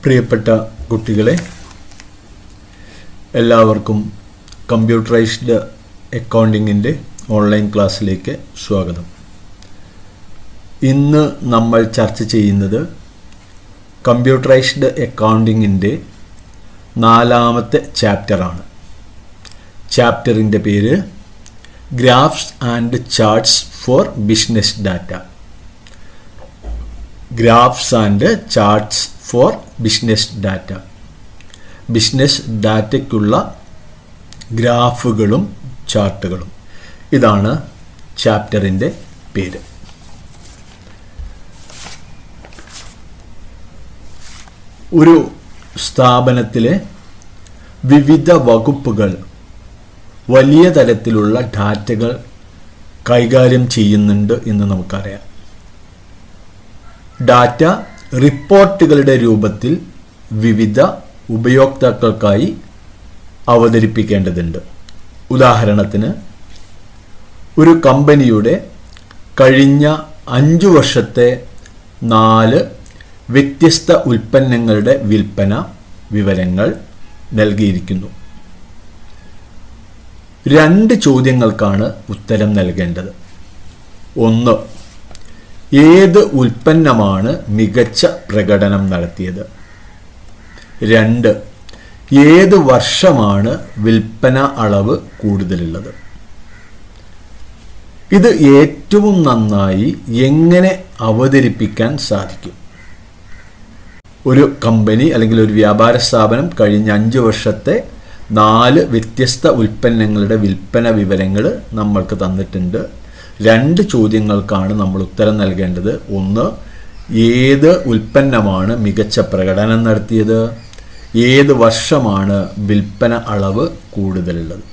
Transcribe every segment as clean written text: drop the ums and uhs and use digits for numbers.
പ്രിയപ്പെട്ട കുട്ടികളെ, എല്ലാവർക്കും കമ്പ്യൂട്ടറൈസ്ഡ് അക്കൗണ്ടിങ്ങിൻ്റെ ഓൺലൈൻ ക്ലാസ്സിലേക്ക് സ്വാഗതം. ഇന്ന് നമ്മൾ ചർച്ച ചെയ്യുന്നത് കമ്പ്യൂട്ടറൈസ്ഡ് അക്കൗണ്ടിങ്ങിൻ്റെ 4ാമത്തെ ചാപ്റ്ററാണ്. ചാപ്റ്ററിൻ്റെ പേര് graphs and charts for business data. Graphs and charts for business data. Business ഡാറ്റയ്ക്കുള്ള ഗ്രാഫുകളും ചാർട്ടുകളും, ഇതാണ് ചാപ്റ്ററിൻ്റെ പേര്. ഒരു സ്ഥാപനത്തിലെ വിവിധ വകുപ്പുകൾ വലിയ തരത്തിലുള്ള ഡാറ്റകൾ കൈകാര്യം ചെയ്യുന്നുണ്ട് എന്ന് നമുക്കറിയാം. ഡാറ്റ റിപ്പോർട്ടുകളുടെ രൂപത്തിൽ വിവിധ ഉപയോക്താക്കൾക്കായി അവതരിപ്പിക്കേണ്ടതുണ്ട്. ഉദാഹരണത്തിന്, ഒരു കമ്പനിയുടെ കഴിഞ്ഞ 5 വർഷത്തെ 4 വ്യത്യസ്ത ഉൽപ്പന്നങ്ങളുടെ വിൽപ്പന വിവരങ്ങൾ നൽകിയിരിക്കുന്നു. 2 ചോദ്യങ്ങൾക്കാണ് ഉത്തരം നൽകേണ്ടത്. 1. ഏത് ഉൽപ്പന്നമാണ് മികച്ച പ്രകടനം നടത്തിയത്? 2. ഏത് വർഷമാണ് വിൽപ്പന അളവ് കൂടുതലുള്ളത്? ഇത് ഏറ്റവും നന്നായി എങ്ങനെ അവതരിപ്പിക്കാൻ സാധിക്കും? ഒരു കമ്പനി അല്ലെങ്കിൽ ഒരു വ്യാപാര സ്ഥാപനം കഴിഞ്ഞ 5 വർഷത്തെ 4 വ്യത്യസ്ത ഉൽപ്പന്നങ്ങളുടെ വിൽപ്പന വിവരങ്ങൾ നമ്മൾക്ക് തന്നിട്ടുണ്ട്. 2 ചോദ്യങ്ങൾക്കാണ് നമ്മൾ ഉത്തരം നൽകേണ്ടത്. 1. ഏത് ഉൽപ്പന്നമാണ് മികച്ച പ്രകടനം നടത്തിയത്? ഏത് വർഷമാണ് വിൽപ്പന അളവ് കൂടുതലുള്ളത്?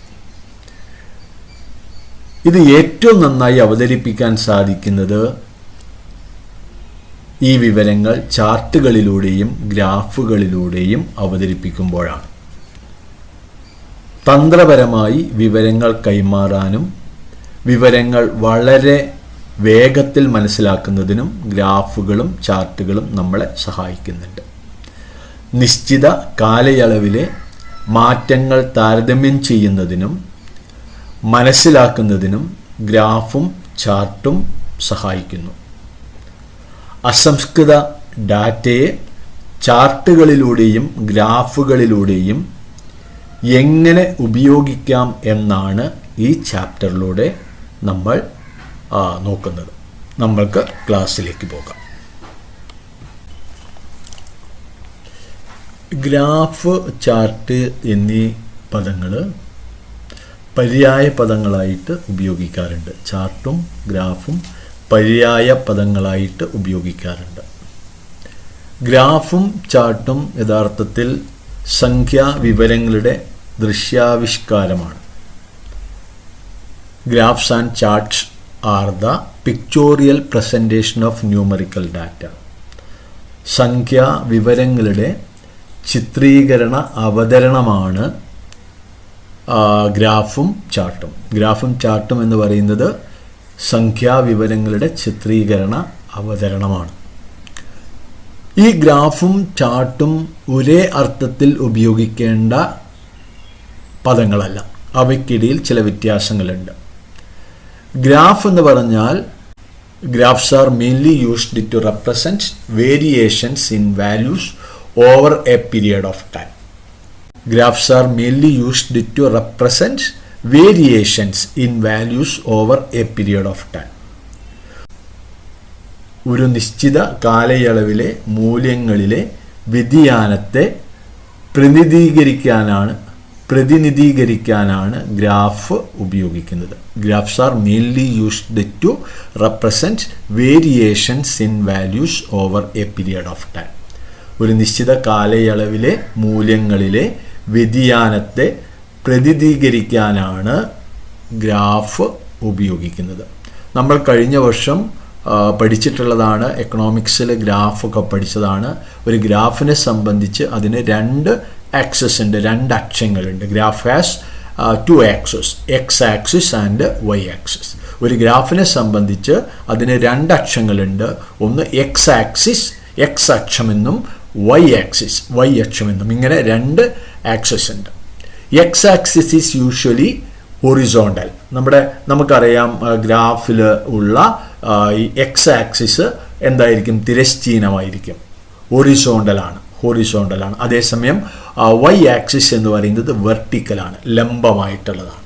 ഇത് ഏറ്റവും നന്നായി അവതരിപ്പിക്കാൻ സാധിക്കുന്നത് ഈ വിവരങ്ങൾ ചാർട്ടുകളിലൂടെയും ഗ്രാഫുകളിലൂടെയും അവതരിപ്പിക്കുമ്പോഴാണ്. തന്ത്രപരമായി വിവരങ്ങൾ കൈമാറാനും വിവരങ്ങൾ വളരെ വേഗത്തിൽ മനസ്സിലാക്കുന്നതിനും ഗ്രാഫുകളും ചാർട്ടുകളും നമ്മളെ സഹായിക്കുന്നുണ്ട്. നിശ്ചിത കാലയളവിലെ മാറ്റങ്ങൾ താരതമ്യം ചെയ്യുന്നതിനും മനസ്സിലാക്കുന്നതിനും ഗ്രാഫും ചാർട്ടും സഹായിക്കുന്നു. അസംസ്കൃത ഡാറ്റയെ ചാർട്ടുകളിലൂടെയും ഗ്രാഫുകളിലൂടെയും എങ്ങനെ ഉപയോഗിക്കാം എന്നാണ് ഈ ചാപ്റ്ററിലൂടെ നമ്മൾ നോക്കുന്നത്. നമ്മൾക്ക് ക്ലാസ്സിലേക്ക് പോകാം. ഗ്രാഫ്, ചാർട്ട് എന്നീ പദങ്ങൾ പര്യായ പദങ്ങളായിട്ട് ഉപയോഗിക്കാറുണ്ട്. ചാർട്ടും ഗ്രാഫും പര്യായ പദങ്ങളായിട്ട് ഉപയോഗിക്കാറുണ്ട്. ഗ്രാഫും ചാർട്ടും യഥാർത്ഥത്തിൽ സംഖ്യാ വിവരങ്ങളുടെ ദൃശ്യാവിഷ്കാരമാണ്. Graphs and charts are the pictorial presentation of numerical data. സംഖ്യാ വിവരങ്ങളുടെ ചിത്രീകരണ അവതരണമാണ് ഗ്രാഫും ചാർട്ടും. ഗ്രാഫും ചാർട്ടും എന്ന് പറയുന്നത് സംഖ്യാ വിവരങ്ങളുടെ ചിത്രീകരണ അവതരണമാണ്. ഈ ഗ്രാഫും ചാർട്ടും ഒരേ അർത്ഥത്തിൽ ഉപയോഗിക്കേണ്ട പദങ്ങളല്ല. അവയ്ക്കിടയിൽ ചില വ്യത്യാസങ്ങളുണ്ട്. ഗ്രാഫ് എന്ന് പറഞ്ഞാൽ graphs are mainly used to represent variations in values over a period of time. Graphs are mainly used to represent variations in values over a period of time. ഒരു നിശ്ചിത കാലയളവിലെ മൂല്യങ്ങളിലെ വ്യതിയാനത്തെ പ്രതിനിധീകരിക്കാനാണ് ഗ്രാഫ് ഉപയോഗിക്കുന്നത്. Graphs are mainly used to represent variations in values over a period of time. ഒരു നിശ്ചിത കാലയളവിലെ മൂല്യങ്ങളിലെ വ്യതിയാനത്തെ പ്രതിനിധീകരിക്കാനാണ് ഗ്രാഫ് ഉപയോഗിക്കുന്നത്. നമ്മൾ കഴിഞ്ഞ വർഷം പഠിച്ചിട്ടുള്ളതാണ്. എക്കണോമിക്സിൽ ഗ്രാഫൊക്കെ പഠിച്ചതാണ്. ഒരു ഗ്രാഫിനെ സംബന്ധിച്ച് അതിന് 2 ആക്സസ് ഉണ്ട്, 2 അക്ഷങ്ങളുണ്ട്. Graph has 2 axes, X axis and Y axis. ഒരു ഗ്രാഫിനെ സംബന്ധിച്ച് അതിന് 2 അക്ഷങ്ങളുണ്ട്. ഒന്ന് എക്സ് ആക്സിസ്, എക്സ് അക്ഷമെന്നും വൈ ആക്സിസ്, വൈ അക്ഷം എന്നും. ഇങ്ങനെ രണ്ട് ആക്സിസ് ഉണ്ട്. X axis is usually horizontal. നമുക്കറിയാം ഗ്രാഫിൽ ഉള്ള ഈ എക്സ് ആക്സിസ് എന്തായിരിക്കും? തിരശ്ചീനമായിരിക്കും, ഹൊറിസോണ്ടലാണ്. അതേസമയം വൈ ആക്സിസ് എന്ന് പറയുന്നത് വെർട്ടിക്കലാണ്, ലംബമായിട്ടുള്ളതാണ്.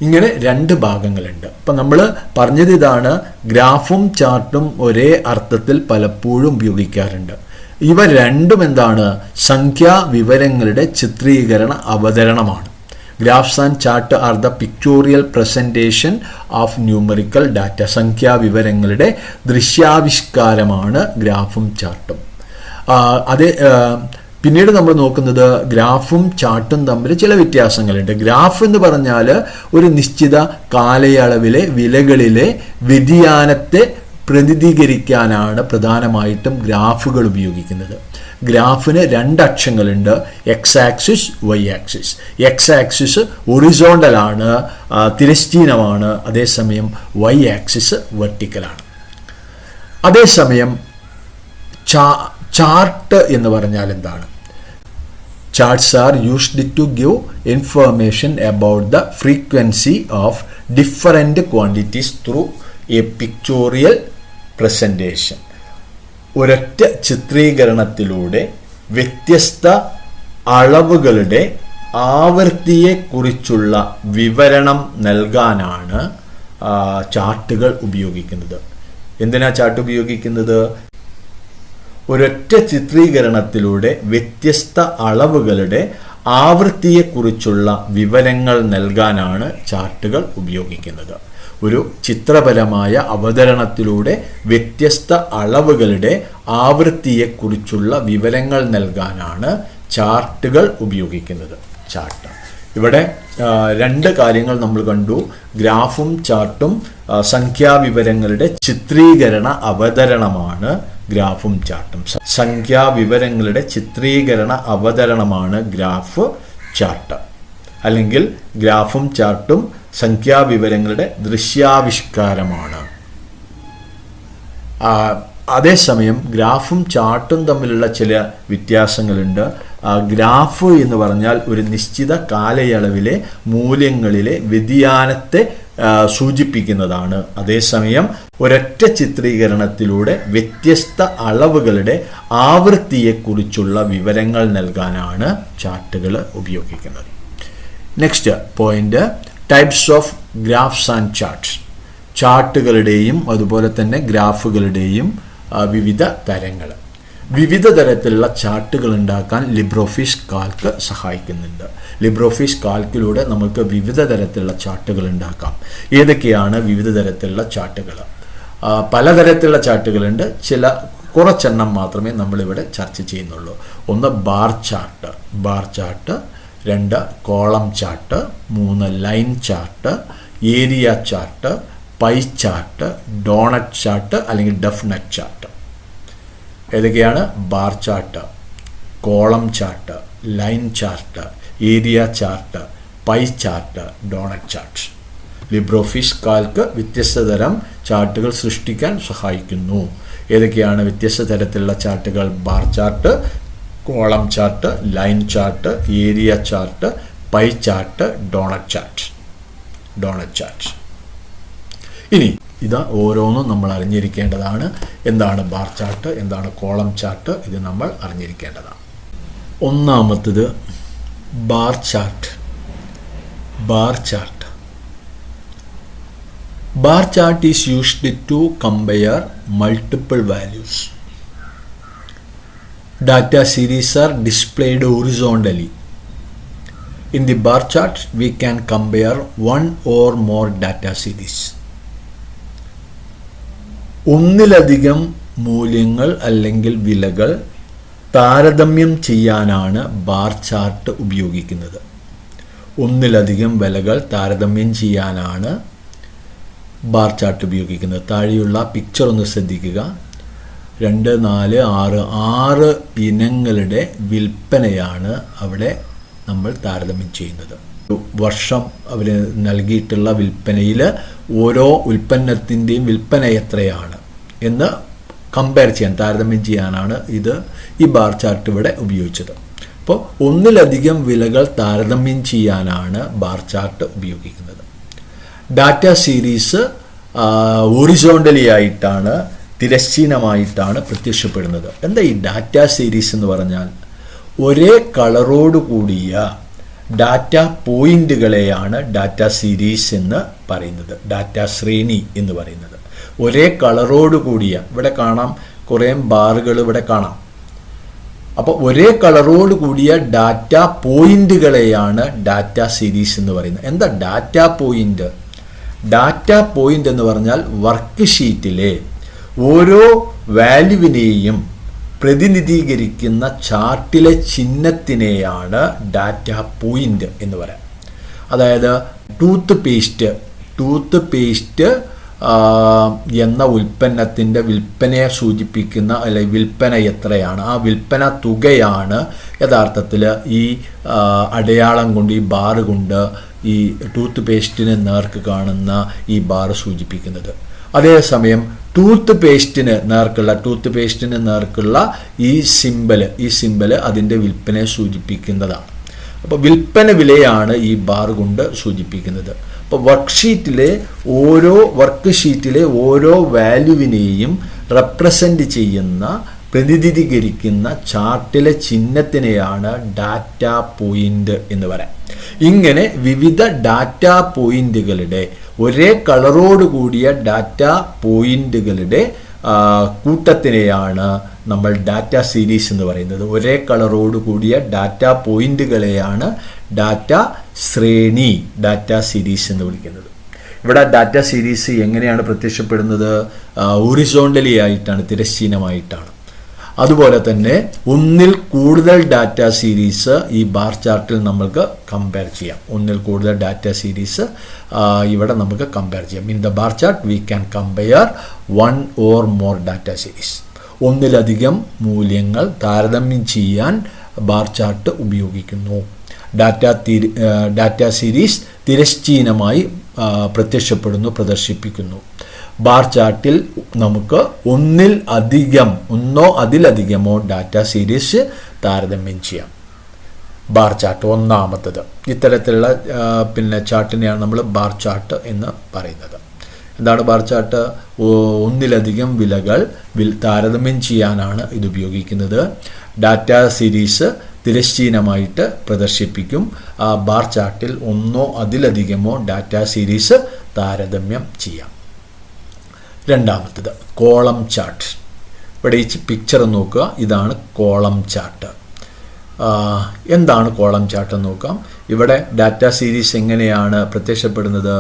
ഇങ്ങനെ രണ്ട് ഭാഗങ്ങളുണ്ട്. അപ്പം നമ്മൾ പറഞ്ഞത് ഇതാണ്, ഗ്രാഫും ചാർട്ടും ഒരേ അർത്ഥത്തിൽ പലപ്പോഴും ഉപയോഗിക്കാറുണ്ട്. ഇവ രണ്ടും എന്താണ്? സംഖ്യാ വിവരങ്ങളുടെ ചിത്രീകരണ അവതരണമാണ്. Graphs and chart are the pictorial presentation of numerical data. സംഖ്യാ വിവരങ്ങളുടെ ദൃശ്യാവിഷ്കാരമാണ് ഗ്രാഫും ചാർട്ടും. പിന്നീട് നമ്മൾ നോക്കുന്നത് ഗ്രാഫും ചാർട്ടും തമ്മിൽ ചില വ്യത്യാസങ്ങളുണ്ട്. ഗ്രാഫ് എന്ന് പറഞ്ഞാൽ ഒരു നിശ്ചിത കാലയളവിലെ വിലകളിലെ വ്യതിയാനത്തെ പ്രതിനിധീകരിക്കാനാണ് പ്രധാനമായിട്ടും ഗ്രാഫുകൾ ഉപയോഗിക്കുന്നത്. ഗ്രാഫിന് രണ്ട് അക്ഷങ്ങളുണ്ട്, X axis, Y axis. X axis ഹൊറിസോണ്ടലാണ്, തിരശ്ചീനമാണ്. അതേസമയം വൈ ആക്സിസ് വെർട്ടിക്കലാണ്. അതേസമയം ചാർട്ട് എന്ന് പറഞ്ഞാൽ എന്താണ്? Charts are used to give information about the frequency of different quantities through a pictorial presentation. ഒരൊറ്റ ചിത്രീകരണത്തിലൂടെ വ്യത്യസ്ത അളവുകളുടെ ആവൃത്തിയെക്കുറിച്ചുള്ള വിവരണം നൽകാനാണ് ചാർട്ടുകൾ ഉപയോഗിക്കുന്നത്. എന്തിനാ ചാർട്ട് ഉപയോഗിക്കുന്നത്? ഒരൊറ്റ ചിത്രീകരണത്തിലൂടെ വ്യത്യസ്ത അളവുകളുടെ ആവൃത്തിയെക്കുറിച്ചുള്ള വിവരങ്ങൾ നൽകാനാണ് ചാർട്ടുകൾ ഉപയോഗിക്കുന്നത്. ഒരു ചിത്രപരമായ അവതരണത്തിലൂടെ വ്യത്യസ്ത അളവുകളുടെ ആവൃത്തിയെക്കുറിച്ചുള്ള വിവരങ്ങൾ നൽകാനാണ് ചാർട്ടുകൾ ഉപയോഗിക്കുന്നത്. ചാർട്ട് ഇവിടെ രണ്ട് കാര്യങ്ങൾ നമ്മൾ കണ്ടു. ഗ്രാഫും ചാർട്ടും സംഖ്യാവിവരങ്ങളുടെ ചിത്രീകരണ അവതരണമാണ് ഗ്രാഫും ചാർട്ടും. സംഖ്യാവിവരങ്ങളുടെ ചിത്രീകരണ അവതരണമാണ് ഗ്രാഫ് ചാർട്ട്. അല്ലെങ്കിൽ ഗ്രാഫും ചാർട്ടും സംഖ്യാവിവരങ്ങളുടെ ദൃശ്യാവിഷ്കാരമാണ്. അതേസമയം ഗ്രാഫും ചാർട്ടും തമ്മിലുള്ള ചില വ്യത്യാസങ്ങളുണ്ട്. ഗ്രാഫ് എന്ന് പറഞ്ഞാൽ ഒരു നിശ്ചിത കാലയളവിലെ മൂല്യങ്ങളിലെ വ്യതിയാനത്തെ സൂചിപ്പിക്കുന്നതാണ്. അതേസമയം ഒരൊറ്റ ചിത്രീകരണത്തിലൂടെ വ്യത്യസ്ത അളവുകളുടെ ആവൃത്തിയെക്കുറിച്ചുള്ള വിവരങ്ങൾ നൽകാനാണ് ചാർട്ടുകൾ ഉപയോഗിക്കുന്നത്. Next point, types of graphs and charts. ചാർട്ടുകളുടെയും അതുപോലെ തന്നെ ഗ്രാഫുകളുടെയും വിവിധ തരങ്ങൾ. വിവിധ തരത്തിലുള്ള ചാർട്ടുകൾ ഉണ്ടാക്കാൻ ലിബ്രോഫിസ് കാൽക്ക് സഹായിക്കുന്നുണ്ട്. ലിബ്രോഫിസ് കാൽക്കിലൂടെ നമുക്ക് വിവിധ തരത്തിലുള്ള ചാർട്ടുകൾ ഉണ്ടാക്കാം. ഏതൊക്കെയാണ് വിവിധ തരത്തിലുള്ള ചാർട്ടുകൾ? പലതരത്തിലുള്ള ചാർട്ടുകളുണ്ട്. കുറച്ചെണ്ണം മാത്രമേ നമ്മളിവിടെ ചർച്ച ചെയ്യുന്നുള്ളൂ. ഒന്ന് bar chart, 2 column chart, 3 line chart, area chart, pie chart, donut chart അല്ലെങ്കിൽ ഡെഫിനറ്റ് ചാർട്ട്. ഏതൊക്കെയാണ്? Bar chart, column chart, line chart, area chart, pie chart, donut chart. LibreOffice Calc വ്യത്യസ്ത തരം ചാർട്ടുകൾ സൃഷ്ടിക്കാൻ സഹായിക്കുന്നു. ഏതൊക്കെയാണ് വ്യത്യസ്ത തരത്തിലുള്ള ചാർട്ടുകൾ? Bar chart, column chart, line chart, area chart, pie chart, donut chart. ഇനി ഇത് ഓരോന്നും നമ്മൾ അറിഞ്ഞിരിക്കേണ്ടതാണ്. എന്താണ് ബാർ ചാർട്ട്, എന്താണ് കോളം ചാർട്ട്, ഇത് നമ്മൾ അറിഞ്ഞിരിക്കേണ്ടതാണ്. ഒന്നാമത്തത് bar chart. Bar chart is used to compare multiple values. Data series are displayed horizontally. In the bar chart, we can compare one or more data series. ഒന്നിലധികം മൂല്യങ്ങൾ അല്ലെങ്കിൽ വിലകൾ താരതമ്യം ചെയ്യാനാണ് ബാർ ചാർട്ട് ഉപയോഗിക്കുന്നത്. ഒന്നിലധികം വിലകൾ താരതമ്യം ചെയ്യാനാണ് ബാർ ചാർട്ട് ഉപയോഗിക്കുന്നത്. താഴെയുള്ള പിക്ചർ ഒന്ന് ശ്രദ്ധിക്കുക. 2, 4, 6 ഇനങ്ങളുടെ വിൽപ്പനയാണ് അവിടെ നമ്മൾ താരതമ്യം ചെയ്യുന്നത്. വർഷം അവർ നൽകിയിട്ടുള്ള വിൽപ്പനയിൽ ഓരോ ഉൽപ്പന്നത്തിൻ്റെയും വിൽപ്പന എത്രയാണ് എന്ന് കമ്പയർ ചെയ്യാൻ, താരതമ്യം ചെയ്യാനാണ് ഈ ബാർ ചാർട്ട് ഇവിടെ ഉപയോഗിച്ചത്. അപ്പോൾ ഒന്നിലധികം വിലകൾ താരതമ്യം ചെയ്യാനാണ് ബാർ ചാർട്ട് ഉപയോഗിക്കുന്നത്. ഡാറ്റ സീരീസ് ഹൊറിസോണ്ടലി ആയിട്ടാണ്, തിരശ്ചീനമായിട്ടാണ് പ്രത്യക്ഷപ്പെടുന്നത്. എന്താ ഈ ഡാറ്റ സീരീസ് എന്ന് പറഞ്ഞാൽ? ഒരേ കളറോട് കൂടിയ ഡാറ്റ പോയിന്റുകളെയാണ് ഡാറ്റ സീരീസ് എന്ന് പറയുന്നത്, ഡാറ്റ ശ്രേണി എന്ന് പറയുന്നത്. ഒരേ കളറോട് കൂടിയ, ഇവിടെ കാണാം കുറേ ബാറുകൾ ഇവിടെ കാണാം. അപ്പോൾ ഒരേ കളറോട് കൂടിയ ഡാറ്റ പോയിന്റുകളെയാണ് ഡാറ്റ സീരീസ് എന്ന് പറയുന്നത്. എന്താ ഡാറ്റ പോയിന്റ്? ഡാറ്റ പോയിന്റ് എന്ന് പറഞ്ഞാൽ വർക്ക് ഷീറ്റിലെ ഓരോ വാല്യുവിനെയും പ്രതിനിധീകരിക്കുന്ന ചാർട്ടിലെ ചിഹ്നത്തിനെയാണ് ഡാറ്റ പോയിന്റ് എന്ന് പറയാം. അതായത് ടൂത്ത് പേസ്റ്റ് എന്ന ഉൽപ്പന്നത്തിൻ്റെ വിൽപ്പനയെ സൂചിപ്പിക്കുന്ന, അല്ലെങ്കിൽ വിൽപ്പന എത്രയാണ്, ആ വിൽപ്പന തുകയാണ് യഥാർത്ഥത്തിൽ ഈ അടയാളം കൊണ്ട്, ഈ ബാറ് കൊണ്ട് ഈ ടൂത്ത് പേസ്റ്റിന് നേർക്ക് കാണുന്ന ഈ ബാറ് സൂചിപ്പിക്കുന്നത്. അതേസമയം ടൂത്ത് പേസ്റ്റിന് നേർക്കുള്ള ഈ സിമ്പല് അതിൻ്റെ വാല്യുവിനെ സൂചിപ്പിക്കുന്നതാണ്. അപ്പോൾ വിൽപ്പന വിലയാണ് ഈ ബാർ കൊണ്ട് സൂചിപ്പിക്കുന്നത്. അപ്പോൾ വർക്ക് ഷീറ്റിലെ ഓരോ വാല്യുവിനെയും റെപ്രസെൻ്റ് ചെയ്യുന്ന, പ്രതിനിധീകരിക്കുന്ന ചാർട്ടിലെ ചിഹ്നത്തിനെയാണ് ഡാറ്റ പോയിന്റ് എന്ന് പറയാം. ഇങ്ങനെ വിവിധ ഡാറ്റ പോയിന്റുകളുടെ, ഒരേ കളറോട് കൂടിയ ഡാറ്റ പോയിന്റുകളുടെ കൂട്ടത്തിനെയാണ് നമ്മൾ ഡാറ്റ സീരീസ് എന്ന് പറയുന്നത്. ഒരേ കളറോട് കൂടിയ ഡാറ്റ പോയിന്റുകളെയാണ് ഡാറ്റ ശ്രേണി, ഡാറ്റ സീരീസ് എന്ന് വിളിക്കുന്നത്. ഇവിടെ ഡാറ്റ സീരീസ് എങ്ങനെയാണ് പ്രത്യക്ഷപ്പെടുന്നത്? ഹൊറിസോണ്ടലി ആയിട്ടാണ്, തിരശ്ചീനമായിട്ടാണ്. അതുപോലെ തന്നെ ഒന്നിൽ കൂടുതൽ ഡാറ്റ സീരീസ് ഈ ബാർ ചാർട്ടിൽ നമുക്ക് കമ്പയർ ചെയ്യാം. ഒന്നിൽ കൂടുതൽ ഡാറ്റ സീരീസ് ഇവിടെ നമുക്ക് കമ്പയർ ചെയ്യാം. In the bar chart we can compare 1 or more data series. ഒന്നിലധികം മൂല്യങ്ങൾ താരതമ്യം ചെയ്യാൻ ബാർ ചാർട്ട് ഉപയോഗിക്കുന്നു. ഡാറ്റ സീരീസ് തിരശ്ചീനമായി പ്രദർശിപ്പിക്കുന്നു. ബാർ ചാർട്ടിൽ നമുക്ക് ഒന്നോ അതിലധികമോ ഡാറ്റ സീരീസ് താരതമ്യം ചെയ്യാം. ബാർ ചാർട്ട് ഒന്നാമത്തത്. ഇത്തരത്തിലുള്ള ചാർട്ടിനെയാണ് നമ്മൾ ബാർ ചാർട്ട് എന്ന് പറയുന്നത്. എന്താണ് ബാർ ചാർട്ട്? ഒന്നിലധികം വിലകൾ താരതമ്യം ചെയ്യാനാണ് ഇത് ഉപയോഗിക്കുന്നത്. ഡാറ്റ സീരീസ് തിരശ്ചീനമായിട്ട് പ്രദർശിപ്പിക്കും. ബാർ ചാർട്ടിൽ ഒന്നോ അതിലധികമോ ഡാറ്റ സീരീസ് താരതമ്യം ചെയ്യാം. രണ്ടാമത്തത് കോളം ചാർട്ട്. ഇവിടെ ഈ പിക്ചർ നോക്കുക, ഇതാണ് കോളം ചാർട്ട്. എന്താണ് കോളം ചാർട്ട് എന്ന് നോക്കാം. ഇവിടെ ഡാറ്റ സീരീസ് എങ്ങനെയാണ് പ്രത്യക്ഷപ്പെടുന്നത്?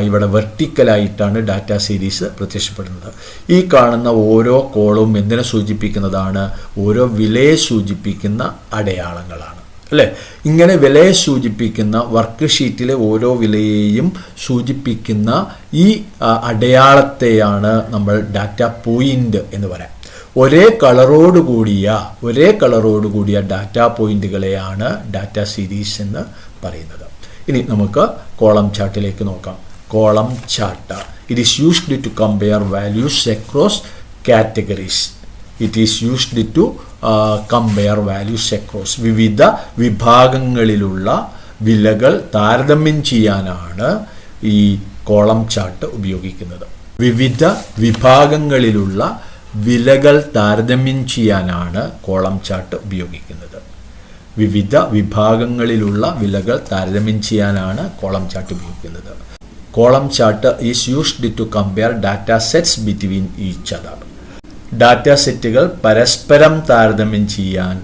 ഇവിടെ വെർട്ടിക്കലായിട്ടാണ് ഡാറ്റ സീരീസ് പ്രത്യക്ഷപ്പെടുന്നത്. ഈ കാണുന്ന ഓരോ കോളവും എന്തിനെ സൂചിപ്പിക്കുന്നതാണ്? ഓരോ വിലയെ സൂചിപ്പിക്കുന്ന അടയാളങ്ങളാണ്, അല്ലേ? ഇങ്ങനെ വിലയെ സൂചിപ്പിക്കുന്ന, വർക്ക് ഷീറ്റിലെ ഓരോ വിലയെയും സൂചിപ്പിക്കുന്ന ഈ അടയാളത്തെയാണ് നമ്മൾ ഡാറ്റ പോയിന്റ് എന്ന് പറയാം. ഒരേ കളറോട് കൂടിയ ഡാറ്റ പോയിന്റുകളെയാണ് ഡാറ്റ സീരീസ് എന്ന് പറയുന്നത്. ഇനി നമുക്ക് കോളം ചാർട്ടിലേക്ക് നോക്കാം. Column chart, it is used to compare values across categories. വിവിധ വിഭാഗങ്ങളിലുള്ള വിലകൾ താരതമ്യം ചെയ്യാനാണ് ഈ കോളം ചാർട്ട് ഉപയോഗിക്കുന്നത്. വിവിധ വിഭാഗങ്ങളിലുള്ള വിലകൾ താരതമ്യം ചെയ്യാനാണ് കോളം ചാർട്ട് ഉപയോഗിക്കുന്നത്. Column chart is used to compare data sets between each other. Data സെറ്റുകൾ പരസ്പരം താരതമ്യം ചെയ്യാൻ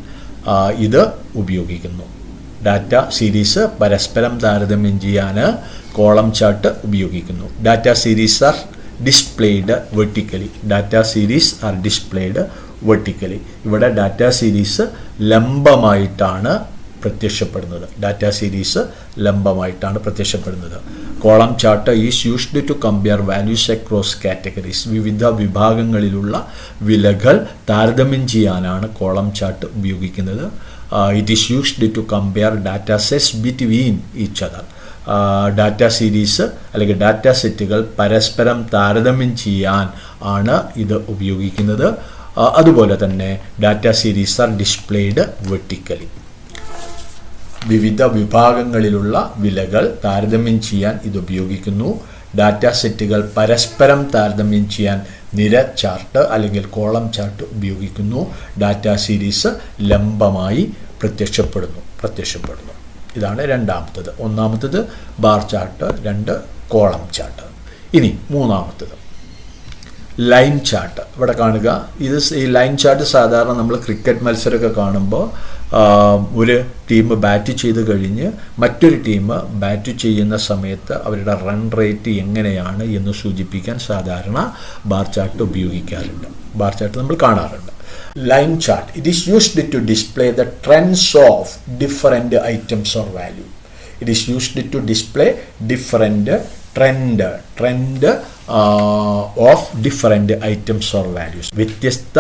ഇത് ഉപയോഗിക്കുന്നു. ഡാറ്റ സീരീസ് പരസ്പരം താരതമ്യം ചെയ്യാൻ കോളം ചാർട്ട് ഉപയോഗിക്കുന്നു. Data series are displayed vertically. ഇവിടെ ഡാറ്റ സീരീസ് ലംബമായിട്ടാണ് പ്രത്യക്ഷപ്പെടുന്നത്. Column chart is used to compare values across categories. വിവിധ വിഭാഗങ്ങളിലുള്ള വിലകൾ താരതമ്യം ചെയ്യാനാണ് കോളം ചാർട്ട് ഉപയോഗിക്കുന്നത്. It is used to compare data sets between each other. Data series അല്ലെങ്കിൽ ഡാറ്റ സെറ്റുകൾ പരസ്പരം താരതമ്യം ചെയ്യാൻ ആണ് ഇത് ഉപയോഗിക്കുന്നത്. അതുപോലെ തന്നെ data series are displayed vertically. വിവിധ വിഭാഗങ്ങളിലുള്ള വിലകൾ താരതമ്യം ചെയ്യാൻ ഇത് ഉപയോഗിക്കുന്നു. ഡാറ്റ സെറ്റുകൾ പരസ്പരം താരതമ്യം ചെയ്യാൻ നിര ചാർട്ട് അല്ലെങ്കിൽ കോളം ചാർട്ട് ഉപയോഗിക്കുന്നു. ഡാറ്റ സീരീസ് ലംബമായി പ്രത്യക്ഷപ്പെടുന്നു. ഇതാണ് രണ്ടാമത്തത്. ഒന്നാമത്തത് ബാർ ചാർട്ട്, 2 കോളം ചാർട്ട്. ഇനി മൂന്നാമത്തത് ലൈൻ ചാർട്ട്. ഇവിടെ കാണുക, ഈ ലൈൻ ചാർട്ട് സാധാരണ നമ്മൾ ക്രിക്കറ്റ് മത്സരമൊക്കെ കാണുമ്പോൾ ഒരു ടീം ബാറ്റ് ചെയ്ത് കഴിഞ്ഞ് മറ്റൊരു ടീം ബാറ്റ് ചെയ്യുന്ന സമയത്ത് അവരുടെ റൺ റേറ്റ് എങ്ങനെയാണ് എന്ന് സൂചിപ്പിക്കാൻ സാധാരണ ബാർ ചാർട്ട് ഉപയോഗിക്കാറുണ്ട്. ബാർ ചാർട്ട് നമ്മൾ കാണാറുണ്ട്. Line chart, it is used to display the trends of different items or value. It is used to display different trend of different items or values. വ്യത്യസ്ത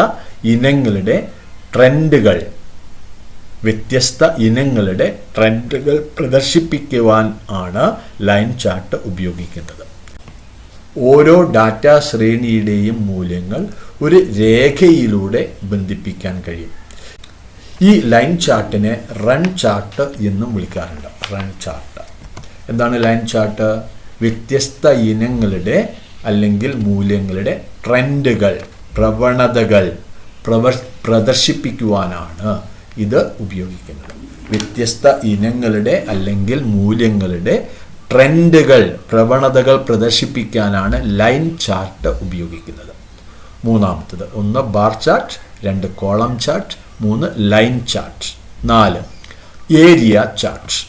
ഇനങ്ങളുടെ ട്രെൻഡുകൾ പ്രദർശിപ്പിക്കുവാൻ ആണ് ലൈൻ ചാർട്ട് ഉപയോഗിക്കുന്നത്. ഓരോ data ശ്രേണിയുടെയും മൂല്യങ്ങൾ ഒരു രേഖയിലൂടെ ബന്ധിപ്പിക്കാൻ കഴിയും. ഈ ലൈൻ ചാർട്ടിനെ റൺ ചാർട്ട് എന്നും വിളിക്കാറുണ്ട്. റൺ ചാർട്ട് എന്താണ്? ലൈൻ ചാർട്ട് വ്യത്യസ്ത ഇനങ്ങളുടെ അല്ലെങ്കിൽ മൂല്യങ്ങളുടെ ട്രെൻഡുകൾ, പ്രവണതകൾ പ്രദർശിപ്പിക്കുവാനാണ് ഇത് ഉപയോഗിക്കുന്നത്. വ്യത്യസ്ത ഇനങ്ങളുടെ അല്ലെങ്കിൽ മൂല്യങ്ങളുടെ ട്രെൻഡുകൾ, പ്രവണതകൾ പ്രദർശിപ്പിക്കാനാണ് ലൈൻ ചാർട്ട് ഉപയോഗിക്കുന്നത്. മൂന്നാമത്തത് 1 bar chart, 2 column chart, 3 line chart, 4 area chart.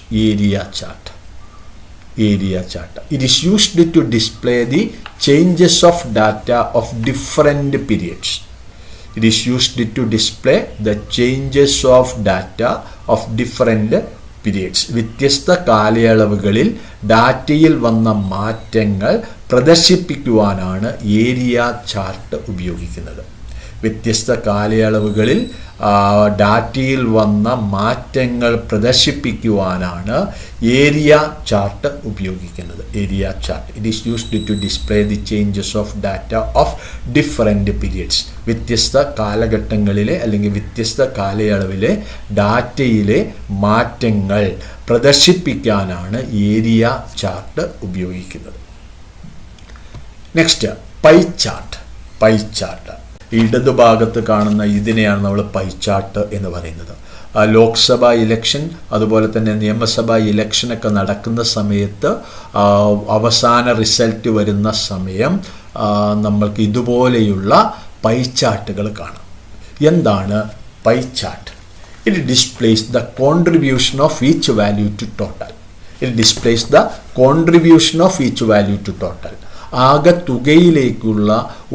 It is used to display the changes of data of different periods. It is used to display the changes of data of different periods. വ്യത്യസ്ത കാലയളവുകളിൽ ഡാറ്റയിൽ വന്ന മാറ്റങ്ങൾ പ്രദർശിപ്പിക്കുവാനാണ് area chart ഉപയോഗിക്കുന്നത്. വ്യത്യസ്ത കാലയളവുകളിൽ ഡാറ്റയിൽ വന്ന മാറ്റങ്ങൾ പ്രദർശിപ്പിക്കുവാനാണ് ഏരിയ ചാർട്ട് ഉപയോഗിക്കുന്നത്. Area chart, it is used to display the changes of data of different periods. വ്യത്യസ്ത കാലഘട്ടങ്ങളിലെ അല്ലെങ്കിൽ വ്യത്യസ്ത കാലയളവിലെ ഡാറ്റയിലെ മാറ്റങ്ങൾ പ്രദർശിപ്പിക്കാനാണ് ഏരിയ ചാർട്ട് ഉപയോഗിക്കുന്നത്. Next pie chart. ഇടതുഭാഗത്ത് കാണുന്ന ഇതിനെയാണ് നമ്മൾ പൈ ചാർട്ട് എന്ന് പറയുന്നത്. ലോക്സഭ ഇലക്ഷൻ അതുപോലെ തന്നെ നിയമസഭാ ഇലക്ഷനൊക്കെ നടക്കുന്ന സമയത്ത് അവസാന റിസൾട്ട് വരുന്ന സമയം നമ്മൾക്ക് ഇതുപോലെയുള്ള പൈ ചാർട്ടുകൾ കാണാം. എന്താണ് pie chart? It displays the contribution of each value to total. ആകെത്തുകയിലേക്കുള്ള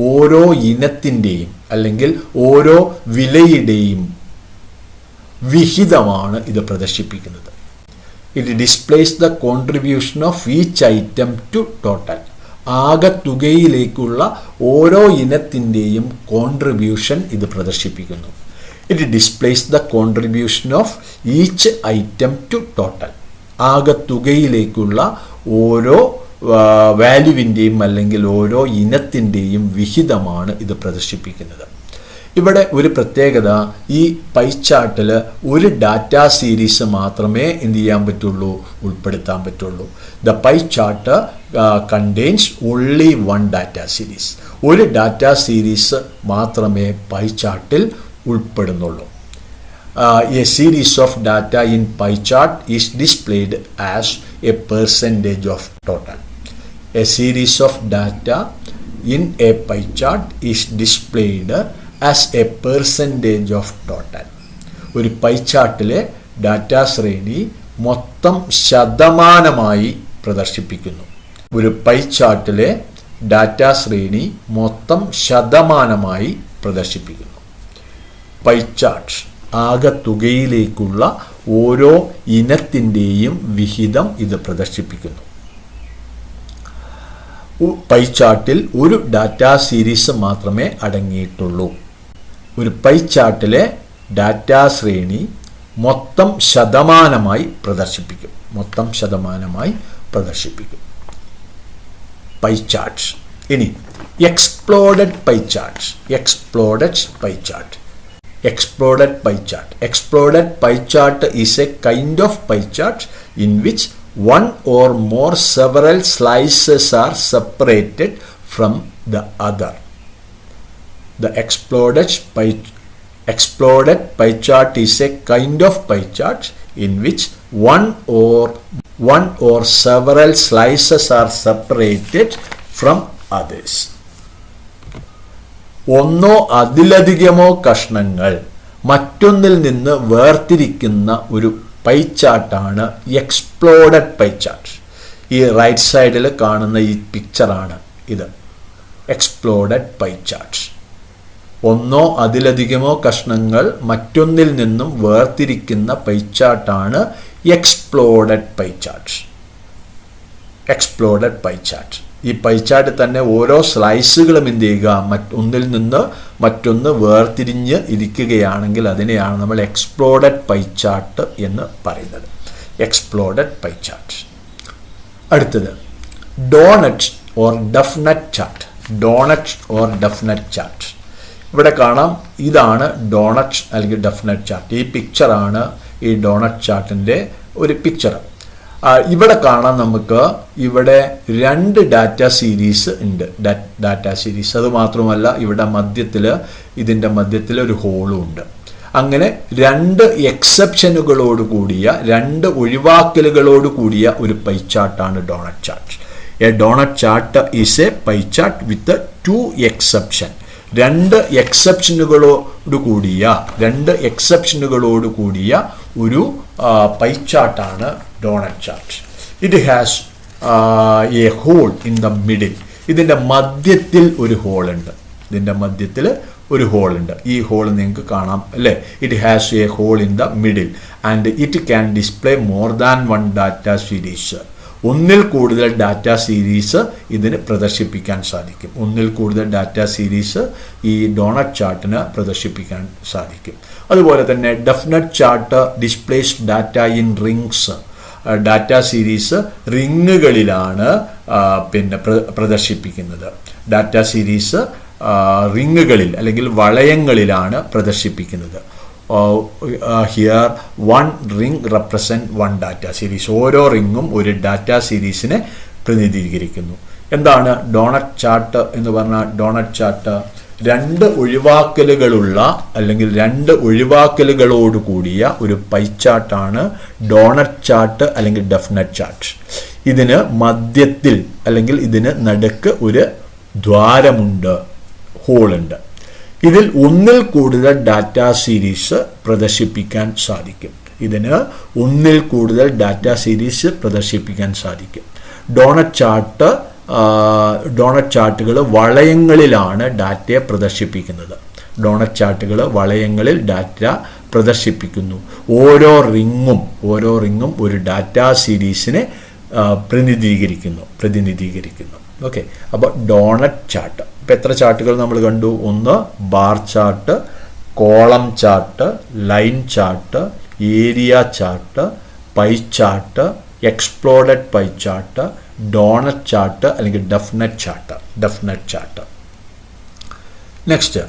ഓരോ ഇനത്തിൻ്റെയും അല്ലെങ്കിൽ ഓരോ വിലയുടെയും വിഹിതമാണ് ഇത് പ്രദർശിപ്പിക്കുന്നത്. It displays the contribution of each item to total. ആകെത്തുകയിലേക്കുള്ള ഓരോ ഇനത്തിൻ്റെയും കോൺട്രിബ്യൂഷൻ ഇത് പ്രദർശിപ്പിക്കുന്നു. It displays the contribution of each item to total. ആകെത്തുകയിലേക്കുള്ള ഓരോ വാല്യൂവിൻ്റെയും അല്ലെങ്കിൽ ഓരോ ഇനത്തിൻ്റെയും വിഹിതമാണ് ഇത് പ്രദർശിപ്പിക്കുന്നത്. ഇവിടെ ഒരു പ്രത്യേകത, ഈ പൈ ചാർട്ടിൽ ഒരു ഡാറ്റാ സീരീസ് മാത്രമേ എന്ത് ചെയ്യാൻ പറ്റുള്ളൂ, ഉൾപ്പെടുത്താൻ പറ്റുള്ളൂ. The pie chart contains only 1 data series. ഒരു ഡാറ്റാ സീരീസ് മാത്രമേ പൈ ചാർട്ടിൽ ഉൾപ്പെടുന്നുള്ളൂ. A series of data in pie chart is displayed as a percentage of total. A series of data in a pie chart is displayed as a percentage of total. ഒരു pi ചാർട്ടിലെ data ശ്രേണി മൊത്തം ശതമാനമായി പ്രദർശിപ്പിക്കുന്നു. ഒരു pi ചാർട്ടിലെ data ശ്രേണി മൊത്തം ശതമാനമായി പ്രദർശിപ്പിക്കുന്നു. പൈ ചാർട്ട് ആകെത്തുകയിലേക്കുള്ള ഓരോ ഇനത്തിൻ്റെയും വിഹിതം ഇത് പ്രദർശിപ്പിക്കുന്നു. പൈ ചാർട്ടിൽ ഒരു ഡാറ്റാ സീരീസ് മാത്രമേ അടങ്ങിയിട്ടുള്ളൂ. ഒരു പൈ ചാർട്ടിലെ ഡാറ്റാ ശ്രേണി മൊത്തം ശതമാനമായി പ്രദർശിപ്പിക്കും. Pie charts. ഇനി exploded pie charts. Exploded pie chart. Exploded pie chart. Exploded pie chart is a kind of pie chart in which one or more several slices are separated from the other. The exploded pie chart is a kind of pie chart in which one or several slices are separated from others. ഒന്നോ അതിലധികമോ കഷ്ണങ്ങൾ മറ്റൊന്നിൽ നിന്ന് വേർതിരിക്കുന്ന ഒരു pie ചാർട്ടാണ് exploded pie chart. ഈ right സൈഡിൽ കാണുന്ന ഈ പിക്ചറാണ് ഇത്, എക്സ്പ്ലോഡഡ് പൈ ചാർട്ട്. ഒന്നോ അതിലധികമോ കഷ്ണങ്ങൾ മറ്റൊന്നിൽ നിന്നും വേർതിരിക്കുന്ന പൈ ചാർട്ടാണ് exploded pie chart. Exploded pie chart. ഈ പൈ ചാർട്ട് തന്നെ ഓരോ സ്ലൈസുകളും എന്ത് ചെയ്യുക, ഒന്നിൽ നിന്ന് മറ്റൊന്ന് വേർതിരിഞ്ഞ് ഇരിക്കുകയാണെങ്കിൽ അതിനെയാണ് നമ്മൾ എക്സ്പ്ലോഡഡ് പൈ ചാർട്ട് എന്ന് പറയുന്നത്. Exploded pie chart. അടുത്തത് donut or definite chart. Donut or definite chart. ഇവിടെ കാണാം, ഇതാണ് ഡോണറ്റ് അല്ലെങ്കിൽ ഡെഫിനറ്റ് ചാർട്ട്. ഈ പിക്ചറാണ് ഈ ഡോണറ്റ് ചാർട്ടിൻ്റെ ഒരു പിക്ചർ. ഇവിടെ കാണാം നമുക്ക്, ഇവിടെ 2 ഡാറ്റ സീരീസ് ഉണ്ട്. Data series. അതുമാത്രമല്ല ഇവിടെ ഇതിൻ്റെ മധ്യത്തിൽ ഒരു ഹോളും ഉണ്ട്. അങ്ങനെ 2 എക്സെപ്ഷനുകളോട് കൂടിയ, 2 ഒഴിവാക്കലുകളോട് കൂടിയ ഒരു പൈ ചാർട്ടാണ് donut chart. A donut chart is a pie chart with 2 exception. 2 എക്സെപ്ഷനുകളോട് കൂടിയ ഒരു പൈ ചാർട്ടാണ് donut chart. It has a hole in the middle. ഇതിൻ്റെ മധ്യത്തിൽ ഒരു ഹോളുണ്ട്. ഈ ഹോൾ നിങ്ങൾക്ക് കാണാം അല്ലേ? It has a hole in the middle and it can display more than 1 data series. ഒന്നിൽ കൂടുതൽ ഡാറ്റ സീരീസ് ഇതിന് പ്രദർശിപ്പിക്കാൻ സാധിക്കും. ഈ ഡോണറ്റ് ചാർട്ടിന് പ്രദർശിപ്പിക്കാൻ സാധിക്കും. അതുപോലെ തന്നെ definite chart displays data in rings. Data series റിങ്ങുകളിലാണ് പ്രദർശിപ്പിക്കുന്നത്. ഡാറ്റ സീരീസ് റിങ്ങുകളിൽ അല്ലെങ്കിൽ വളയങ്ങളിലാണ് പ്രദർശിപ്പിക്കുന്നത്. Here 1 ring represent 1 data series. ഓരോ റിങ്ങും ഒരു ഡാറ്റ സീരീസിനെ പ്രതിനിധീകരിക്കുന്നു. എന്താണ് ഡോണറ്റ് ചാർട്ട് എന്ന് പറഞ്ഞാൽ? ഡോണറ്റ് ചാർട്ട് 2 ഒഴിവാക്കലുകളുള്ള അല്ലെങ്കിൽ 2 ഒഴിവാക്കലുകളോട് കൂടിയ ഒരു പൈ ചാർട്ടാണ് ഡോണറ്റ് ചാർട്ട് അല്ലെങ്കിൽ ഡെഫിനറ്റ് ചാർട്ട്. ഇതിന് മധ്യത്തിൽ അല്ലെങ്കിൽ ഇതിന് നടുക്ക് ഒരു ദ്വാരമുണ്ട്, ഹോളുണ്ട്. ഇതിൽ ഒന്നിൽ കൂടുതൽ ഡാറ്റ സീരീസ് പ്രദർശിപ്പിക്കാൻ സാധിക്കും. ഡോണറ്റ് ചാർട്ടുകൾ വളയങ്ങളിലാണ് ഡാറ്റയെ പ്രദർശിപ്പിക്കുന്നത്. വളയങ്ങളിൽ ഡാറ്റ പ്രദർശിപ്പിക്കുന്നു. ഓരോ റിങ്ങും ഒരു ഡാറ്റ സീരീസിനെ പ്രതിനിധീകരിക്കുന്നു. ഓക്കെ, അപ്പോൾ ഡോണറ്റ് ചാർട്ട്. ഇപ്പം എത്ര ചാർട്ടുകൾ നമ്മൾ കണ്ടു? 1 bar chart, column chart, line chart, area chart, pie chart, exploded pie chart, donut chart അല്ലെങ്കിൽ definite chart. Next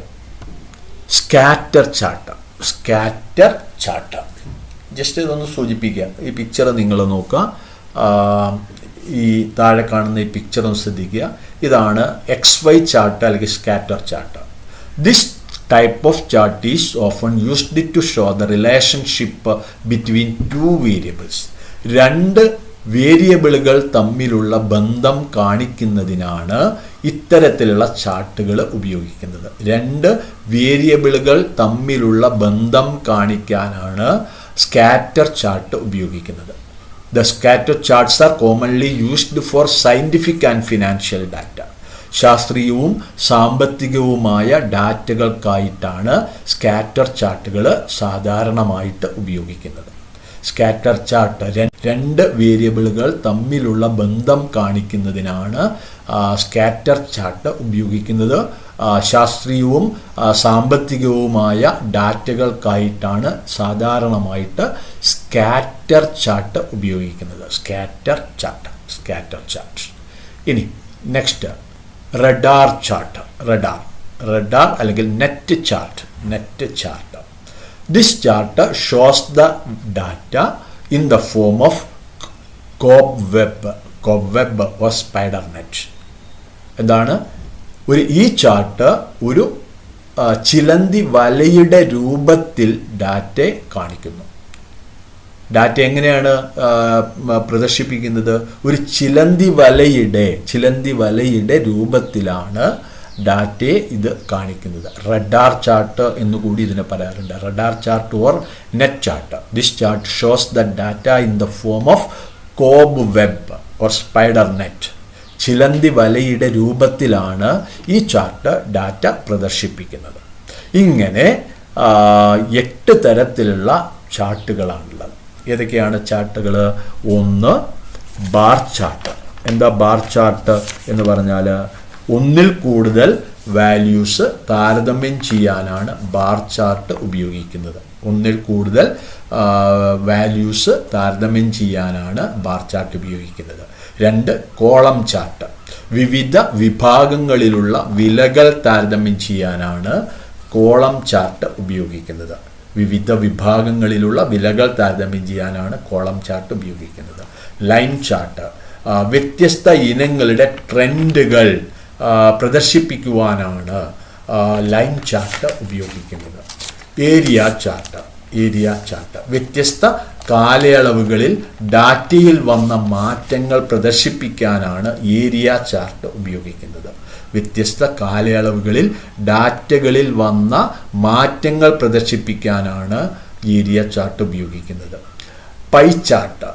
scatter chart. Just ഇതൊന്ന് സൂചിപ്പിക്കുക. ഈ പിക്ചർ നിങ്ങൾ നോക്കുക. ഈ താഴെ കാണുന്ന ഈ പിക്ചർ ഒന്ന് ശ്രദ്ധിക്കുക. ഇതാണ് XY ചാർട്ട് അല്ലെങ്കിൽ scatter chart. This type of chart is often used to show the relationship between 2 variables. 2 വേരിയബിളുകൾ തമ്മിലുള്ള ബന്ധം കാണിക്കുന്നതിനാണ് ഇത്തരത്തിലുള്ള ചാർട്ടുകൾ ഉപയോഗിക്കുന്നത്. 2 വേരിയബിളുകൾ തമ്മിലുള്ള ബന്ധം കാണിക്കാനാണ് സ്കാറ്റർ ചാർട്ട് ഉപയോഗിക്കുന്നത്. The scatter charts are commonly used for scientific and financial data. ശാസ്ത്രീയവും സാമ്പത്തികവുമായ ഡാറ്റകൾക്കായിട്ടാണ് സ്കാറ്റർ ചാർട്ടുകൾ സാധാരണമായിട്ട് ഉപയോഗിക്കുന്നത്. സ്കാറ്റർ ചാർട്ട് 2 വേരിയബിളുകൾ തമ്മിലുള്ള ബന്ധം കാണിക്കുന്നതിനാണ് സ്കാറ്റർ ചാർട്ട് ഉപയോഗിക്കുന്നത്. ശാസ്ത്രീയവും സാമ്പത്തികവുമായ ഡാറ്റകൾക്കായിട്ടാണ് സാധാരണമായിട്ട് സ്കാറ്റർ ചാർട്ട് ഉപയോഗിക്കുന്നത്. Scatter chart. Scatter chart. ഇനി നെക്സ്റ്റ് റഡാർ ചാർട്ട്. റഡാർ അല്ലെങ്കിൽ net chart. This chart shows the data in the form of cobweb or spider net. എന്താണ് ഈ ചാർട്ട് ഒരു ചിലന്തി വലയുടെ രൂപത്തിൽ ഡാറ്റയെ കാണിക്കുന്നു. ഡാറ്റ എങ്ങനെയാണ് പ്രദർശിപ്പിക്കുന്നത്? ഒരു ചിലന്തി വലയുടെ രൂപത്തിലാണ് ഡാറ്റയെ ഇത് കാണിക്കുന്നത്. റഡാർ ചാർട്ട് എന്നുകൂടി ഇതിനെ പറയാറുണ്ട്. Radar chart or net chart. This chart shows the data in the form of cobweb or spider net. ചിലന്തി വലയുടെ രൂപത്തിലാണ് ഈ ചാർട്ട് ഡാറ്റ പ്രദർശിപ്പിക്കുന്നത്. ഇങ്ങനെ 8 തരത്തിലുള്ള ചാർട്ടുകളാണുള്ളത്. ഏതൊക്കെയാണ് ചാർട്ടുകൾ? ഒന്ന് ബാർ ചാർട്ട്. എന്താ ബാർ ചാർട്ട് എന്ന് പറഞ്ഞാൽ ഒന്നിൽ കൂടുതൽ വാല്യൂസ് താരതമ്യം ചെയ്യാനാണ് ബാർ ചാർട്ട് ഉപയോഗിക്കുന്നത്. ഒന്നിൽ കൂടുതൽ വാല്യൂസ് താരതമ്യം ചെയ്യാനാണ് ബാർ ചാർട്ട് ഉപയോഗിക്കുന്നത്. 2 കോളം ചാർട്ട്. വിവിധ വിഭാഗങ്ങളിലുള്ള വിലകൾ താരതമ്യം ചെയ്യാനാണ് കോളം ചാർട്ട് ഉപയോഗിക്കുന്നത്. വിവിധ വിഭാഗങ്ങളിലുള്ള വിലകൾ താരതമ്യം ചെയ്യാനാണ് കോളം ചാർട്ട് ഉപയോഗിക്കുന്നത്. Line chart. വ്യത്യസ്ത ഇനങ്ങളുടെ ട്രെൻഡുകൾ പ്രദർശിപ്പിക്കുവാനാണ് ലൈൻ ചാർട്ട് ഉപയോഗിക്കുന്നത്. Area chart. വ്യത്യസ്ത കാലയളവുകളിൽ ഡാറ്റയിൽ വന്ന മാറ്റങ്ങൾ പ്രദർശിപ്പിക്കാനാണ് ഏരിയ ചാർട്ട് ഉപയോഗിക്കുന്നത്. വ്യത്യസ്ത കാലയളവുകളിൽ ഡാറ്റകളിൽ വന്ന മാറ്റങ്ങൾ പ്രദർശിപ്പിക്കാനാണ് ഏരിയ ചാർട്ട് ഉപയോഗിക്കുന്നത്. Pie chart.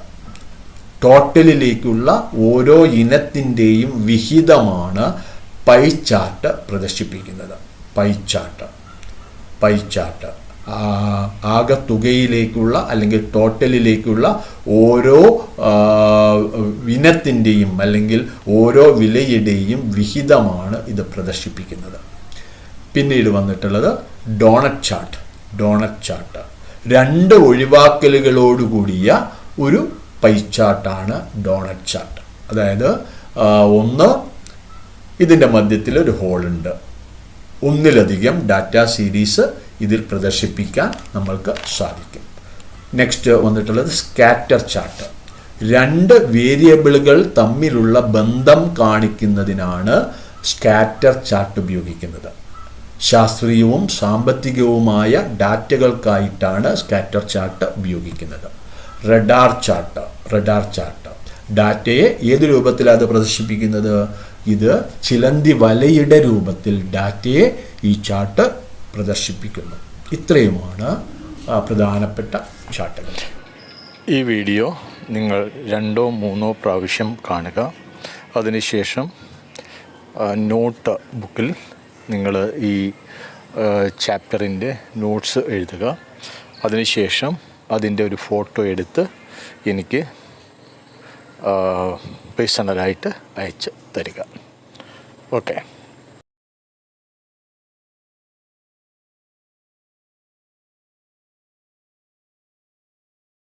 ടോട്ടലിലേക്കുള്ള ഓരോ ഇനത്തിൻ്റെയും വിഹിതമാണ് പൈ ചാർട്ട് പ്രദർശിപ്പിക്കുന്നത്. പൈ ചാർട്ട് ആകെത്തുകയിലേക്കുള്ള അല്ലെങ്കിൽ ടോട്ടലിലേക്കുള്ള ഓരോ ഇനത്തിൻ്റെയും അല്ലെങ്കിൽ ഓരോ വിലയുടെയും വിഹിതമാണ് ഇത് പ്രദർശിപ്പിക്കുന്നത്. പിന്നീട് വന്നിട്ടുള്ളത് ഡോണറ്റ് ചാർട്ട്. 2 ഒഴിവാക്കലുകളോടുകൂടിയ ഒരു പൈ ചാർട്ടാണ് ഡോണറ്റ് ചാർട്ട്. അതായത് ഒന്ന്, ഇതിൻ്റെ മധ്യത്തിൽ ഒരു ഹോളുണ്ട്. ഒന്നിലധികം ഡാറ്റ സീരീസ് ഇതിൽ പ്രദർശിപ്പിക്കാൻ നമ്മൾക്ക് സാധിക്കും. നെക്സ്റ്റ് വന്നിട്ടുള്ളത് സ്കാറ്റർ ചാർട്ട്. 2 വേരിയബിളുകൾ തമ്മിലുള്ള ബന്ധം കാണിക്കുന്നതിനാണ് സ്കാറ്റർ ചാർട്ട് ഉപയോഗിക്കുന്നത്. ശാസ്ത്രീയവും സാമ്പത്തികവുമായ ഡാറ്റകൾക്കായിട്ടാണ് സ്കാറ്റർ ചാർട്ട് ഉപയോഗിക്കുന്നത്. Radar chart. ഡാറ്റയെ ഏത് രൂപത്തിലാണ് അത് പ്രദർശിപ്പിക്കുന്നത്? ഇത് ചിലന്തി വലയുടെ രൂപത്തിൽ ഡാറ്റയെ ഈ ചാർട്ട് പ്രദർശിപ്പിക്കുന്നു. ഇത്രയുമാണ് പ്രധാനപ്പെട്ട ചാർട്ടുകൾ. ഈ വീഡിയോ നിങ്ങൾ 2-3 പ്രാവശ്യം കാണുക. അതിനുശേഷം നോട്ട് ബുക്കിൽ നിങ്ങൾ ഈ ചാപ്റ്ററിൻ്റെ നോട്ട്സ് എഴുതുക. അതിനുശേഷം അതിൻ്റെ ഒരു ഫോട്ടോ എടുത്ത് എനിക്ക് പേഴ്സണലായിട്ട് അയച്ച് തരിക. ഓക്കെ.